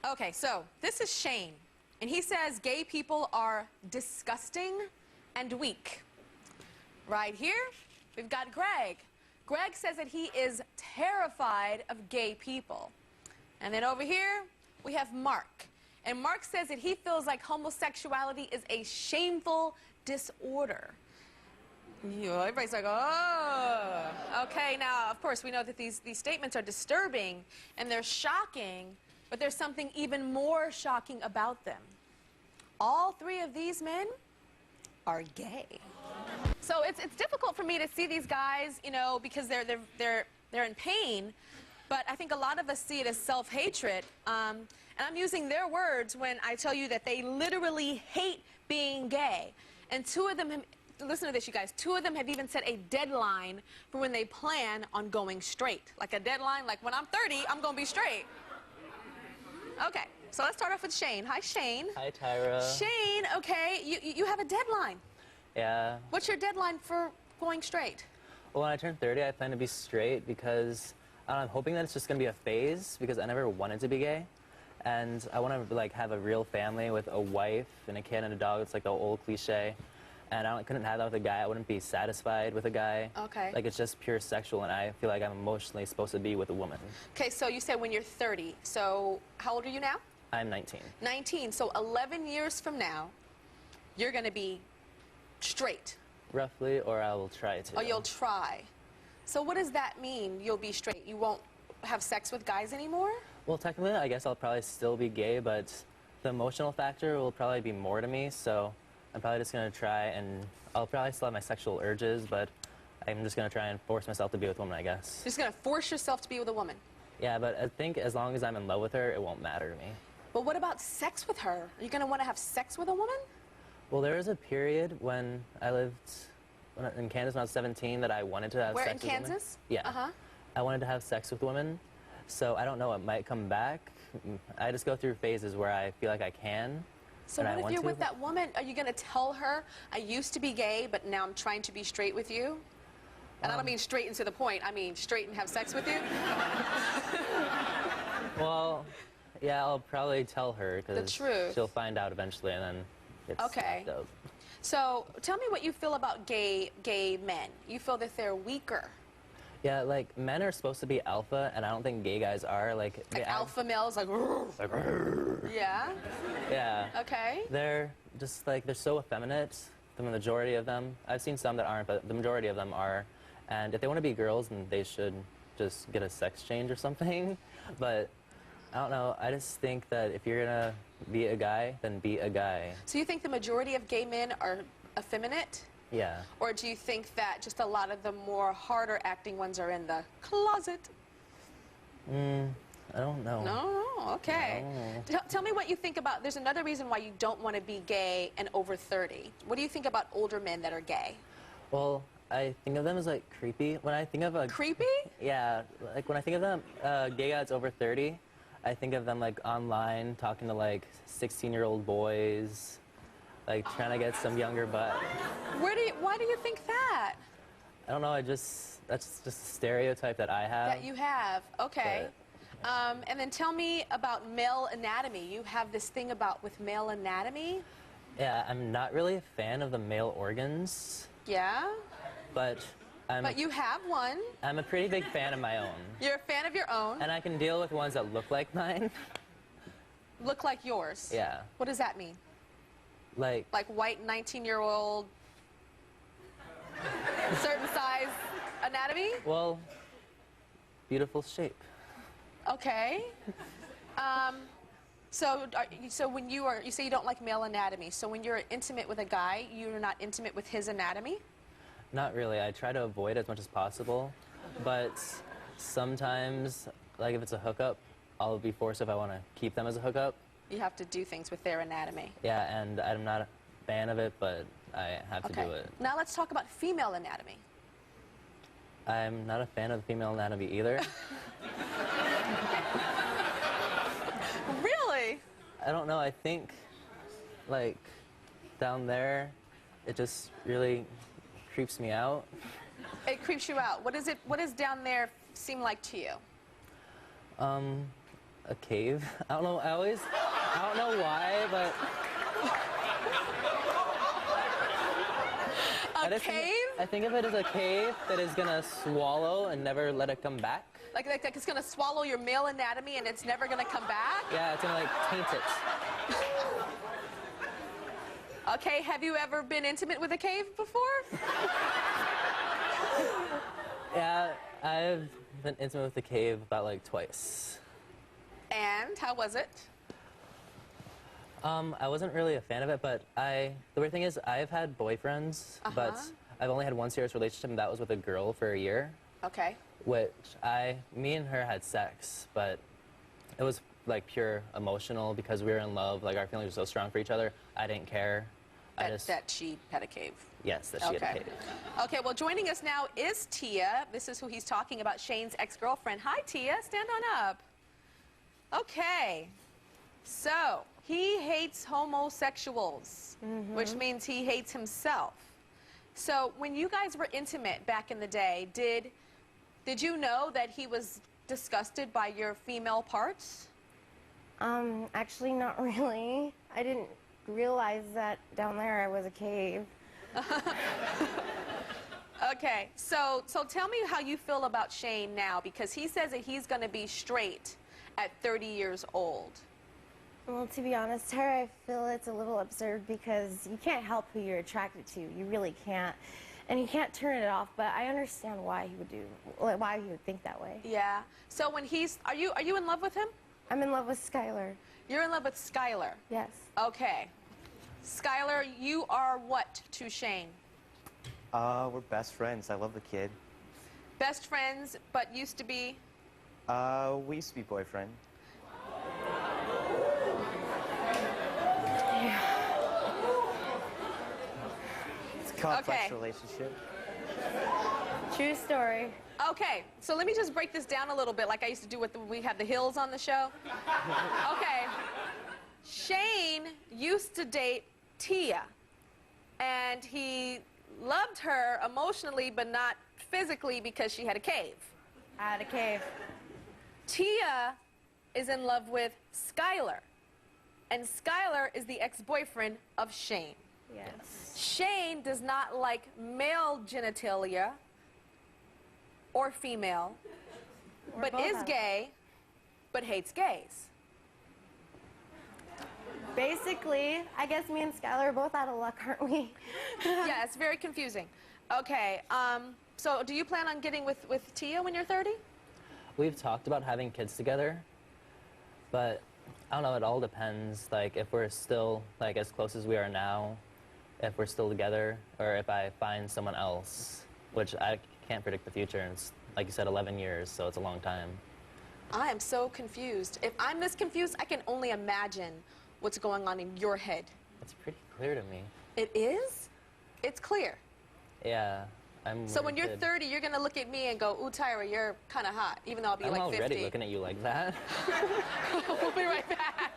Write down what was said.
Okay, so this is Shane, and he says gay people are disgusting and weak. Right here, we've got Greg. Greg says that he is terrified of gay people. And then over here, we have Mark. And Mark says that he feels like homosexuality is a shameful disorder. Everybody's like, oh. Okay, now, of course, we know that these statements are disturbing and they're shocking, but there's something even more shocking about them. All three of these men are gay. So it's difficult for me to see these guys, you know, because they're in pain, but I think a lot of us see it as self-hatred. And I'm using their words when I tell you that they literally hate being gay. And two of them have, listen to this, you guys, two of them have even set a deadline for when they plan on going straight. Like a deadline, like when I'm 30, I'm going to be straight. Okay, so let's start off with Shane. Hi, Shane. Hi, Tyra. Shane, okay, you have a deadline. Yeah. What's your deadline for going straight? Well, when I turn 30, I plan to be straight because I'm hoping that it's just going to be a phase because I never wanted to be gay. And I want to, like, have a real family with a wife and a kid and a dog. It's like the old cliche. And I couldn't have that with a guy. I wouldn't be satisfied with a guy. Okay. Like, it's just pure sexual, and I feel like I'm emotionally supposed to be with a woman. Okay, so you said when you're 30. So how old are you now? I'm 19. 19. So 11 years from now, you're going to be straight. Roughly, or I will try to. Oh, you'll try. So what does that mean, you'll be straight? You won't have sex with guys anymore? Well, technically, I guess I'll probably still be gay, but the emotional factor will probably be more to me, so I'm probably just going to try, and I'll probably still have my sexual urges, but I'm just going to try and force myself to be with a woman, I guess. You're just going to force yourself to be with a woman? Yeah, but I think as long as I'm in love with her, it won't matter to me. But what about sex with her? Are you going to want to have sex with a woman? Well, there was a period when I lived in Kansas when I was 17 that I wanted to have sex with women. Where, in Kansas? Yeah. Uh-huh. I wanted to have sex with women, so I don't know, it might come back. I just go through phases where I feel like I can. So what if you're with that woman? Are you going to tell her, I used to be gay, but now I'm trying to be straight with you? And I don't mean straight and to the point. I mean straight and have sex with you? Well, yeah, I'll probably tell her because she'll find out eventually, and then it's fucked up. So tell me what you feel about gay men. You feel that they're weaker? Yeah, like, men are supposed to be alpha, and I don't think gay guys are. Like alpha males, like, yeah? Yeah. Okay. They're just, like, they're so effeminate, the majority of them. I've seen some that aren't, but the majority of them are. And if they want to be girls, then they should just get a sex change or something. But I don't know, I just think that if you're gonna be a guy, then be a guy. So you think the majority of gay men are effeminate? Yeah. Or do you think that just a lot of the more harder acting ones are in the closet? I don't know. No, okay. No. Tell me what you think about, there's another reason why you don't want to be gay and over 30. What do you think about older men that are gay? Well, I think of them as, like, creepy. When I think of a... Creepy? Yeah. Like, when I think of them, gay guys over 30, I think of them, like, online, talking to, like, 16-year-old boys, like, trying to get some younger butt. Why do you think that? I don't know, that's just a stereotype that I have. That you have, okay. And then tell me about male anatomy. You have this thing with male anatomy? Yeah, I'm not really a fan of the male organs. Yeah? But you have one. I'm a pretty big fan of my own. You're a fan of your own? And I can deal with ones that look like mine. Look like yours? Yeah. What does that mean? Like white 19-year-old, certain size anatomy? Well, beautiful shape. Okay. So when you say you don't like male anatomy, so when you're intimate with a guy, you're not intimate with his anatomy? Not really. I try to avoid as much as possible, but sometimes, like if it's a hookup, I'll be forced if I want to keep them as a hookup. You have to do things with their anatomy. Yeah, and I'm not a fan of it, but I have to do it. Now let's talk about female anatomy. I'm not a fan of female anatomy either. Really? I don't know, I think, like, down there, it just really creeps me out. It creeps you out. What does down there seem like to you? A cave? I don't know, I don't know why, but... A cave? I think of it as a cave that is gonna swallow and never let it come back. Like it's gonna swallow your male anatomy and it's never gonna come back? Yeah, it's gonna like taint it. Okay, have you ever been intimate with a cave before? Yeah, I've been intimate with the cave about like twice. And how was it? I wasn't really a fan of it, but the weird thing is I've had boyfriends, but I've only had one serious relationship, and that was with a girl for a year. Okay. Which me and her had sex, but it was like pure emotional because we were in love. Like our feelings were so strong for each other. I didn't care. That she had a cave. Yes, that she had a cave. Okay, well, joining us now is Tia. This is who he's talking about, Shane's ex-girlfriend. Hi, Tia. Stand on up. Okay. So, he hates homosexuals, which means he hates himself. So, when you guys were intimate back in the day, did you know that he was disgusted by your female parts? Actually, not really. I didn't realize that down there was a cave. Okay, so tell me how you feel about Shane now, because he says that he's going to be straight at 30 years old. Well, to be honest, Tyra, I feel it's a little absurd because you can't help who you're attracted to. You really can't. And you can't turn it off, but I understand why he would think that way. Yeah. So when are you in love with him? I'm in love with Skylar. You're in love with Skylar? Yes. Okay. Skylar, you are what to Shane? We're best friends. I love the kid. Best friends, but used to be? We used to be boyfriend. It's a complex relationship. True story. Okay, so let me just break this down a little bit like I used to do when we had the Hills on the show. Okay. Shane used to date Tia, and he loved her emotionally but not physically because she had a cave. I had a cave. Tia is in love with Skylar, and Skylar is the ex-boyfriend of Shane. Yes. Shane does not like male genitalia or female, but is gay, but hates gays. Basically, I guess me and Skylar are both out of luck, aren't we? Yeah, it's very confusing. Okay, so do you plan on getting with Tia when you're 30? We've talked about having kids together, but I don't know, it all depends, like, if we're still, like, as close as we are now, if we're still together, or if I find someone else, which I can't predict the future, and it's, like you said, 11 years, so it's a long time. I am so confused. If I'm this confused, I can only imagine what's going on in your head. It's pretty clear to me. It is? It's clear. Yeah, So when you're 30, you're going to look at me and go, ooh, Tyra, you're kind of hot, even though I'll be like 50. I'm already looking at you like that. We'll be right back.